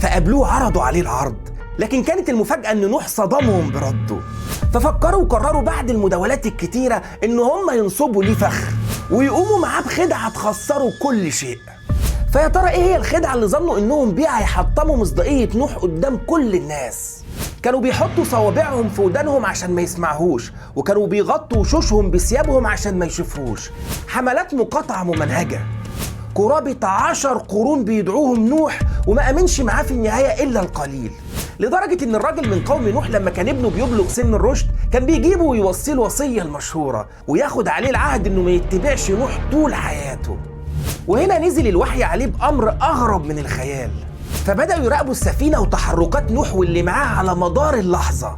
فقابلوه عرضوا عليه العرض، لكن كانت المفاجأة ان نوح صدمهم برده. ففكروا وقرروا بعد المداولات الكتيرة ان هم ينصبوا ليه فخ ويقوموا معاه بخدعة تخسروا كل شيء. فيا ترى ايه هي الخدعة اللي ظنوا انهم بيها هيحطموا مصداقية نوح قدام كل الناس؟ كانوا بيحطوا صوابعهم في ودانهم عشان ما يسمعوهوش، وكانوا بيغطوا وشوشهم بثيابهم عشان ما يشوفوش. حملات مقاطعة ممنهجة، قرابة 10 قرون بيدعوهم نوح وما امنش معاه في النهاية الا القليل، لدرجة ان الراجل من قوم نوح لما كان ابنه بيبلغ سن الرشد كان بيجيبه ويوصيه الوصية المشهورة وياخد عليه العهد انه ما يتبعش نوح طول حياته. وهنا نزل الوحي عليه بأمر أغرب من الخيال، فبدأوا يراقبوا السفينة وتحركات نوح واللي معاه على مدار اللحظة.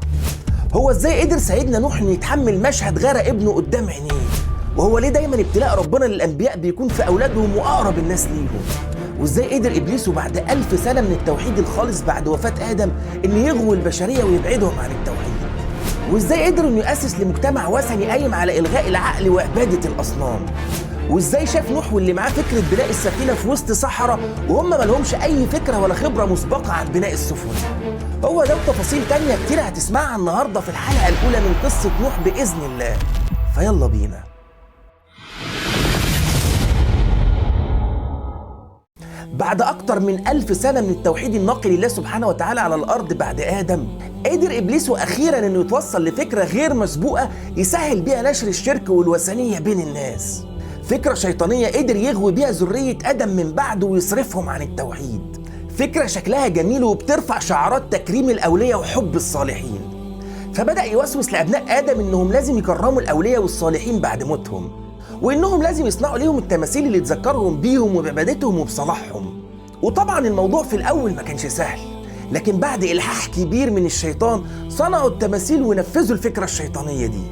هو ازاي قدر سيدنا نوح انه يتحمل مشهد غرق ابنه قدام عينيه؟ وهو ليه دايما ابتلاء ربنا للأنبياء بيكون في أولادهم وأقرب الناس ليهم؟ وازاي قدر إبليس بعد 1000 سنة من التوحيد الخالص بعد وفاة آدم إن يغوي البشرية ويبعدهم عن التوحيد؟ وازاي قدر انه يأسس لمجتمع وثني قايم على إلغاء العقل وعبادة الأصنام؟ وازاي شاف نوح واللي معاه فكرة بناء السفينة في وسط صحراء وهم مالهمش أي فكرة ولا خبرة مسبقة عن بناء السفن؟ هو ده وتفاصيل تانية كتير هتسمعها النهاردة في الحلقة الأولى من قصة نوح بإذن الله. فيلا بينا. بعد أكتر من 1000 سنة من التوحيد النقي لله سبحانه وتعالى على الأرض بعد آدم، قدر إبليس أخيراً إنه يتوصل لفكرة غير مسبوقة يسهل بيها نشر الشرك والوثنية بين الناس. فكرة شيطانية قدر يغوي بيها ذرية آدم من بعده ويصرفهم عن التوحيد. فكرة شكلها جميل وبترفع شعارات تكريم الأولياء وحب الصالحين. فبدأ يوسوس لأبناء آدم إنهم لازم يكرموا الأولياء والصالحين بعد موتهم، وإنهم لازم يصنعوا ليهم التماثيل اللي تذكرهم بيهم وبعبادتهم وبصلاحهم. وطبعا الموضوع في الأول ما كانش سهل، لكن بعد إلحاح كبير من الشيطان صنعوا التماثيل ونفذوا الفكرة الشيطانية دي.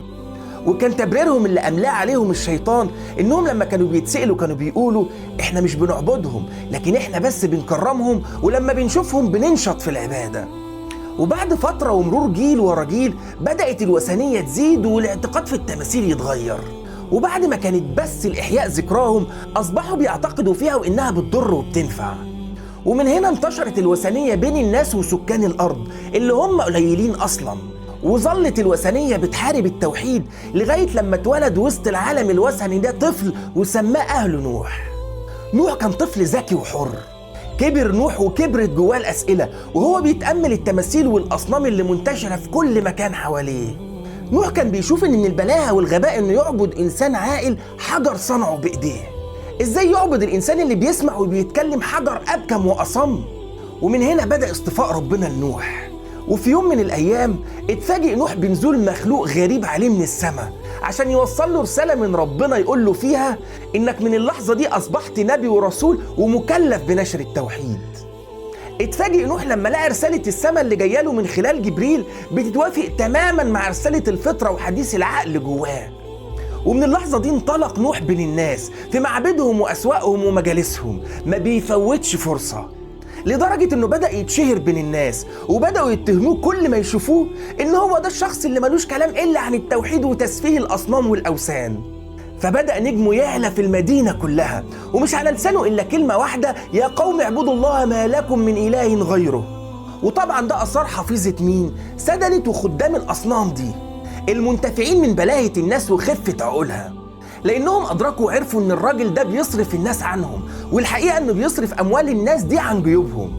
وكان تبريرهم اللي أملاه عليهم الشيطان إنهم لما كانوا بيتسألوا كانوا بيقولوا إحنا مش بنعبدهم، لكن إحنا بس بنكرمهم، ولما بنشوفهم بننشط في العبادة. وبعد فترة ومرور جيل ورا جيل بدأت الوثنية تزيد والاعتقاد في التماثيل يتغير. وبعد ما كانت بس الإحياء ذكراهم أصبحوا بيعتقدوا فيها وإنها بتضر وبتنفع. ومن هنا انتشرت الوثنية بين الناس وسكان الأرض اللي هم قليلين أصلاً. وظلت الوثنية بتحارب التوحيد لغاية لما اتولد وسط العالم الوثني ده طفل وسماه أهل نوح. نوح كان طفل ذكي وحر. كبر نوح وكبرت جواه الأسئلة وهو بيتأمل التماثيل والأصنام اللي منتشرة في كل مكان حواليه. نوح كان بيشوف إن من البلاهة والغباء إنه يعبد إنسان عاقل حجر صنعه بإيديه. إزاي يعبد الإنسان اللي بيسمع وبيتكلم حجر أبكم وأصم؟ ومن هنا بدأ اصطفاء ربنا لنوح. وفي يوم من الأيام اتفاجئ نوح بنزول مخلوق غريب عليه من السماء عشان يوصل له رسالة من ربنا يقول له فيها إنك من اللحظة دي أصبحت نبي ورسول ومكلف بنشر التوحيد. اتفاجئ نوح لما لقى رسالة السماء اللي جايه له من خلال جبريل بتتوافق تماما مع رسالة الفطرة وحديث العقل جواه. ومن اللحظة دي انطلق نوح بين الناس في معابدهم وأسواقهم ومجالسهم، ما بيفوتش فرصة، لدرجة انه بدأ يتشهر بين الناس وبدأوا يتهموه كل ما يشوفوه ان هو ده الشخص اللي ملوش كلام الا عن التوحيد وتسفيه الاصنام والاوثان. فبدأ نجمه يعلى في المدينة كلها ومش على لسانه الا كلمة واحدة: يا قوم اعبدوا الله ما لكم من اله غيره. وطبعا ده اثار حفيظة مين؟ سدنة وخدام الاصنام دي، المنتفعين من بلاهة الناس وخفة عقولها، لانهم ادركوا وعرفوا ان الراجل ده بيصرف الناس عنهم، والحقيقه انه بيصرف اموال الناس دي عن جيوبهم،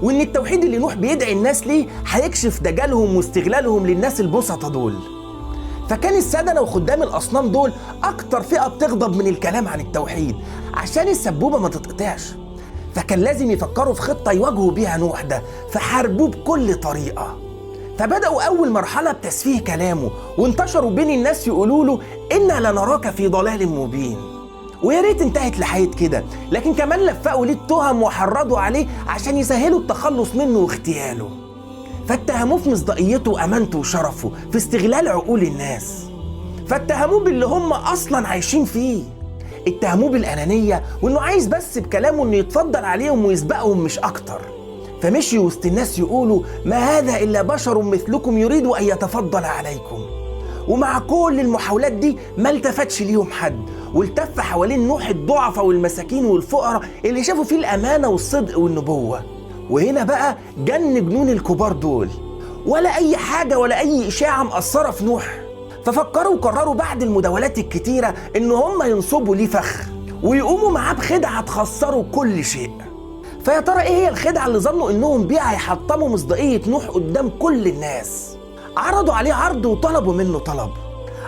وان التوحيد اللي نوح بيدعي الناس ليه هيكشف دجالهم واستغلالهم للناس البسطة دول. فكان السدنة وخدام الاصنام دول اكتر فئه بتغضب من الكلام عن التوحيد عشان السبوبه ما تتقطعش. فكان لازم يفكروا في خطه يواجهوا بيها نوح ده، فحاربوه بكل طريقه. فبدأوا أول مرحلة بتسفيه كلامه وانتشروا بين الناس يقولوا له: إنا لنراك في ضلال مبين. ويا ريت انتهت لحياة كده، لكن كمان لفقوا ليه التهم وحرضوا عليه عشان يسهلوا التخلص منه واغتياله. فاتهموه في مصداقيته وأمانته وشرفه في استغلال عقول الناس. فاتهموه باللي هم أصلا عايشين فيه. اتهموه بالأنانية وإنه عايز بس بكلامه إنه يتفضل عليهم ويسبقهم مش أكتر. فمشي وسط الناس يقولوا: ما هذا إلا بشر مثلكم يريد أن يتفضل عليكم. ومع كل المحاولات دي ما التفتش ليهم حد، والتف حوالين نوح الضعفاء والمساكين والفقراء اللي شافوا فيه الأمانة والصدق والنبوة. وهنا بقى جن جنون الكبار دول، ولا أي حاجة ولا أي إشاعة مأثرة في نوح. ففكروا وقرروا بعد المداولات الكتيرة إن هم ينصبوا ليه فخ ويقوموا معاه بخدعة تخسروا كل شيء. فيا ترى إيه هي الخدعة اللي ظنوا إنهم بيها هيحطموا مصداقية نوح قدام كل الناس؟ عرضوا عليه عرض وطلبوا منه طلب.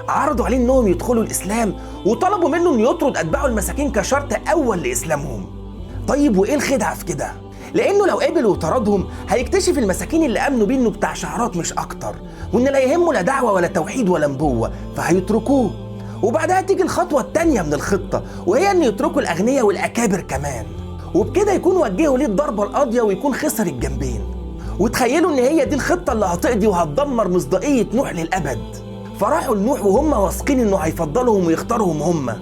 عرضوا عليه إنهم يدخلوا الإسلام وطلبوا منه إنه يطرد أتباعه المساكين كشرط أول لإسلامهم. طيب وإيه الخدعة في كده؟ لأنه لو قبل وطردهم هيكتشف المساكين اللي آمنوا بيه إنه بتاع شعارات مش أكتر، وإن لا يهمه لا دعوة ولا توحيد ولا نبوة، فهيتركوه. وبعدها تيجي الخطوة التانية من الخطة، وهي إن يتركوا الأغنياء والأكابر كمان، وبكده يكون وجهوا ليه الضربة القاضية ويكون خسر الجنبين. وتخيلوا إن هي دي الخطة اللي هتقضي وهتدمر مصداقية نوح للأبد. فراحوا لنوح وهم واثقين إنه هيفضلهم ويختارهم هم.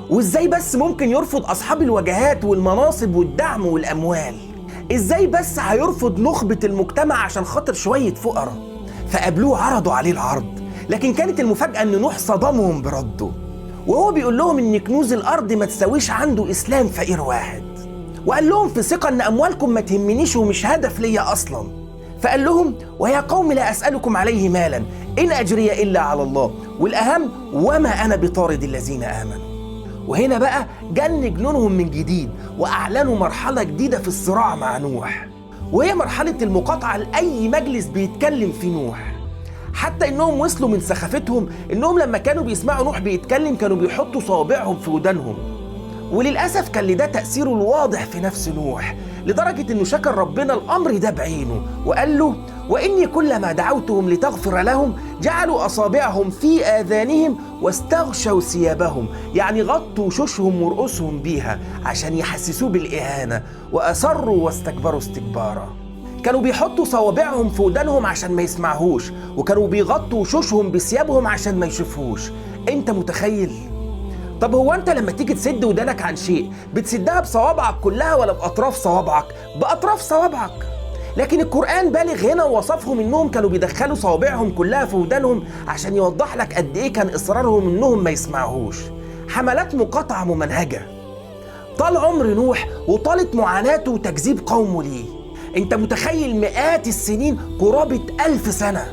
وإزاي بس ممكن يرفض أصحاب الوجهات والمناصب والدعم والأموال؟ إزاي بس هيرفض نخبة المجتمع عشان خاطر شوية فقراء؟ فقابلوه عرضوا عليه العرض، لكن كانت المفاجأة إن نوح صدمهم برده، وهو بيقول لهم إن كنوز الأرض ما تساويش عنده إسلام فقير واحد. وقال لهم في ثقة إن أموالكم ما تهمنيش ومش هدف ليا أصلا. فقال لهم: ويا قوم لا أسألكم عليه مالا إن أجري إلا على الله، والأهم وما أنا بطارد الذين آمنوا. وهنا بقى جن جنونهم من جديد، وأعلنوا مرحلة جديدة في الصراع مع نوح، وهي مرحلة المقاطعة لأي مجلس بيتكلم فيه نوح. حتى إنهم وصلوا من سخافتهم إنهم لما كانوا بيسمعوا نوح بيتكلم كانوا بيحطوا صوابعهم في ودانهم. وللأسف كان لده تأثيره الواضح في نفس نوح، لدرجة إنه شكر ربنا الأمر ده بعينه وقال له: وإني كلما دعوتهم لتغفر لهم جعلوا أصابعهم في آذانهم واستغشوا ثيابهم، يعني غطوا وشوشهم ورؤوسهم بيها عشان يحسسوه بالإهانة، وأصروا واستكبروا استكبارا. كانوا بيحطوا صوابعهم في ودانهم عشان ما يسمعهوش، وكانوا بيغطوا وشوشهم بثيابهم عشان ما يشوفوش. أنت متخيل؟ طب هو أنت لما تيجي تسد ودانك عن شيء بتسدها بصوابعك كلها ولا بأطراف صوابعك؟ بأطراف صوابعك. لكن القرآن بالغ هنا ووصفهم إنهم كانوا بيدخلوا صوابعهم كلها في ودانهم عشان يوضح لك قد إيه كان إصرارهم إنهم ما يسمعوهوش. حملات مقاطعة ممنهجة. طال عمر نوح وطالت معاناته وتكذيب قومه ليه. أنت متخيل مئات السنين، قرابة 1000 سنة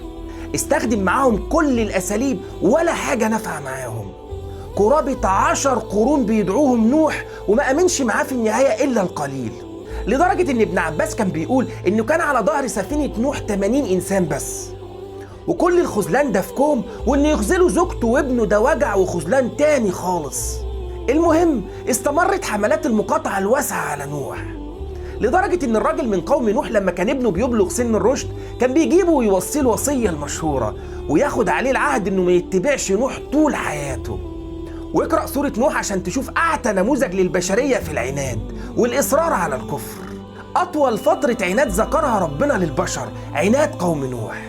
استخدم معاهم كل الأساليب ولا حاجة نفع معاهم. قرابة 10 قرون بيدعوهم نوح وما أمنش معاه في النهاية إلا القليل، لدرجة إن ابن عباس كان بيقول إنه كان على ظهر سفينة نوح 80 إنسان بس، وكل الخذلان ده في كوم، وإنه يخذلوا زوجته وابنه ده وجع وخذلان تاني خالص. المهم استمرت حملات المقاطعة الواسعة على نوح، لدرجة إن الراجل من قوم نوح لما كان ابنه بيبلغ سن الرشد كان بيجيبه ويوصيه الوصية المشهورة وياخد عليه العهد إنه ما يتبعش نوح طول حياته. واقرأ سورة نوح عشان تشوف أعتى نموذج للبشرية في العناد والإصرار على الكفر. أطول فترة عناد ذكرها ربنا للبشر عناد قوم نوح.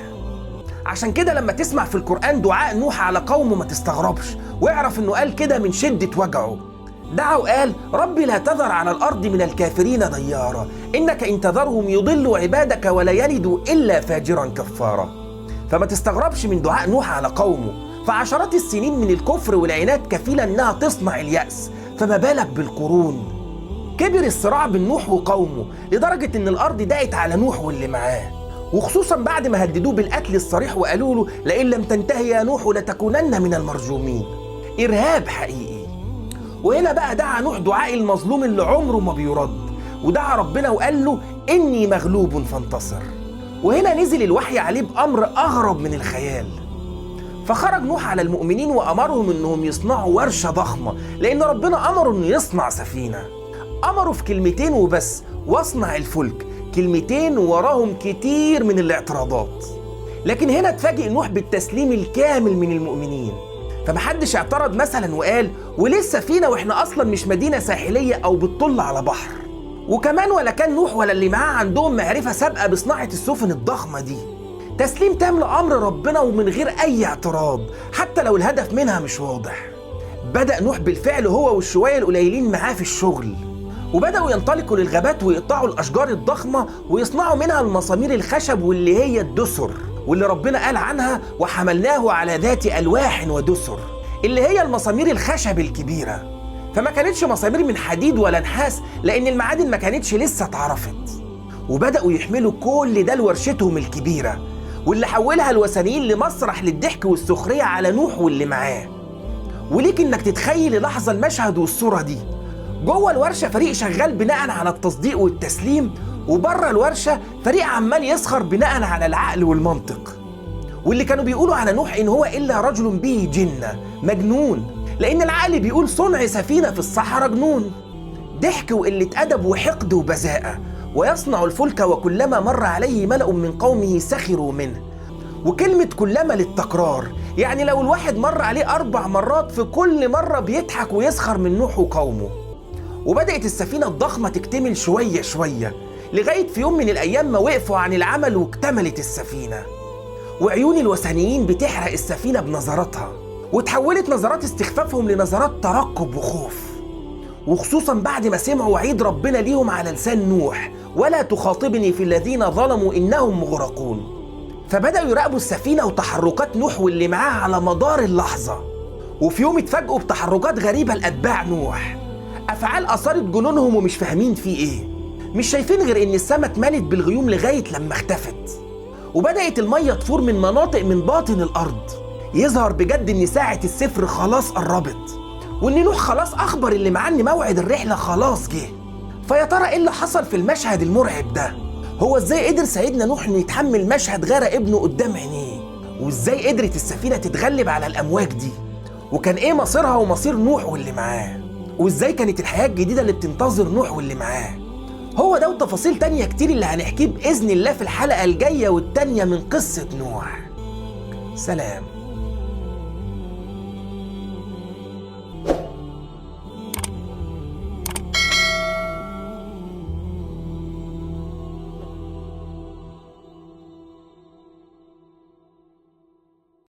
عشان كده لما تسمع في القرآن دعاء نوح على قومه ما تستغربش، واعرف إنه قال كده من شدة وجعه. دعا وقال: ربي لا تذر على الأرض من الكافرين ديارا إنك إن تذرهم يضلوا عبادك ولا يلدوا إلا فاجرا كفارا. فما تستغربش من دعاء نوح على قومه، فعشرات السنين من الكفر والعناد كفيلة إنها تصنع اليأس، فما بالك بالقرون. كبر الصراع بين نوح وقومه لدرجة إن الأرض ضاقت على نوح واللي معاه، وخصوصا بعد ما هددوه بالقتل الصريح وقالوا له: لئن لم تنتهي يا نوح لتكونن من المرجومين. إرهاب حقيقي. وهنا بقى دعا نوح دعاء المظلوم اللي عمره ما بيرد، ودعا ربنا وقال له: إني مغلوب فانتصر. وهنا نزل الوحي عليه بأمر أغرب من الخيال. فخرج نوح على المؤمنين وأمرهم إنهم يصنعوا ورشة ضخمة، لأن ربنا أمره إنه يصنع سفينة. أمره في كلمتين وبس: واصنع الفلك. كلمتين وراهم كتير من الاعتراضات. لكن هنا اتفاجئ نوح بالتسليم الكامل من المؤمنين، فمحدش اعترض مثلا وقال: وليه السفينة واحنا أصلا مش مدينة ساحلية أو بتطل على بحر؟ وكمان ولا كان نوح ولا اللي معاه عندهم معرفة سابقة بصناعة السفن الضخمة دي. تسليم تام لأمر ربنا ومن غير أي اعتراض، حتى لو الهدف منها مش واضح. بدأ نوح بالفعل هو والشوية القليلين معاه في الشغل، وبدأوا ينطلقوا للغابات ويقطعوا الأشجار الضخمة ويصنعوا منها المسامير الخشب واللي هي الدسر، واللي ربنا قال عنها: وحملناه على ذات ألواح ودسر، اللي هي المسامير الخشب الكبيرة. فما كانتش مسامير من حديد ولا نحاس، لأن المعادن ما كانتش لسه اتعرفت. وبدأوا يحملوا كل ده لورشتهم الكبيرة، واللي حولها الوثنيين لمسرح للضحك والسخرية على نوح واللي معاه. وليك انك تتخيل لحظة المشهد والصورة دي. جوه الورشة فريق شغال بناء على التصديق والتسليم، وبره الورشة فريق عمال يسخر بناء على العقل والمنطق. واللي كانوا بيقولوا على نوح إن هو إلا رجل به جنة، مجنون، لأن العقل بيقول صنع سفينة في الصحراء جنون. ضحك وقلة أدب وحقد وبذاءة، ويصنع الفلك وكلما مر عليه ملأ من قومه سخروا منه. وكلمة كلما للتكرار، يعني لو الواحد مر عليه 4 مرات في كل مرة بيضحك ويسخر من نوح وقومه. وبدأت السفينة الضخمة تكتمل شوية شوية، لغاية في يوم من الأيام ما وقفوا عن العمل واكتملت السفينة. وعيون الوثنيين بتحرق السفينة بنظراتها، وتحولت نظرات استخفافهم لنظرات ترقب وخوف، وخصوصا بعد ما سمعوا وعيد ربنا ليهم على لسان نوح: ولا تخاطبني في الذين ظلموا إنهم مغرقون. فبدأوا يراقبوا السفينة وتحركات نوح واللي معاه على مدار اللحظة. وفي يوم اتفاجئوا بتحركات غريبة لأتباع نوح، أفعال أثارت جنونهم ومش فاهمين في إيه، مش شايفين غير إن السما اتملت بالغيوم لغاية لما اختفت، وبدأت المية تفور من مناطق من باطن الأرض. يظهر بجد إن ساعة الصفر خلاص قربت، وإن نوح خلاص أخبر اللي معاه إن موعد الرحلة خلاص جه. فيا ترى إيه اللي حصل في المشهد المرعب ده؟ هو إزاي قدر سيدنا نوح إنه يتحمل مشهد غرق ابنه قدام عينيه؟ وإزاي قدرت السفينة تتغلب على الأمواج دي؟ وكان إيه مصيرها ومصير نوح واللي معاه؟ وإزاي كانت الحياة الجديدة اللي بتنتظر نوح واللي معاه؟ هو ده وتفاصيل تانية كتير اللي هنحكيه بإذن الله في الحلقة الجاية والتانية من قصة نوح. سلام.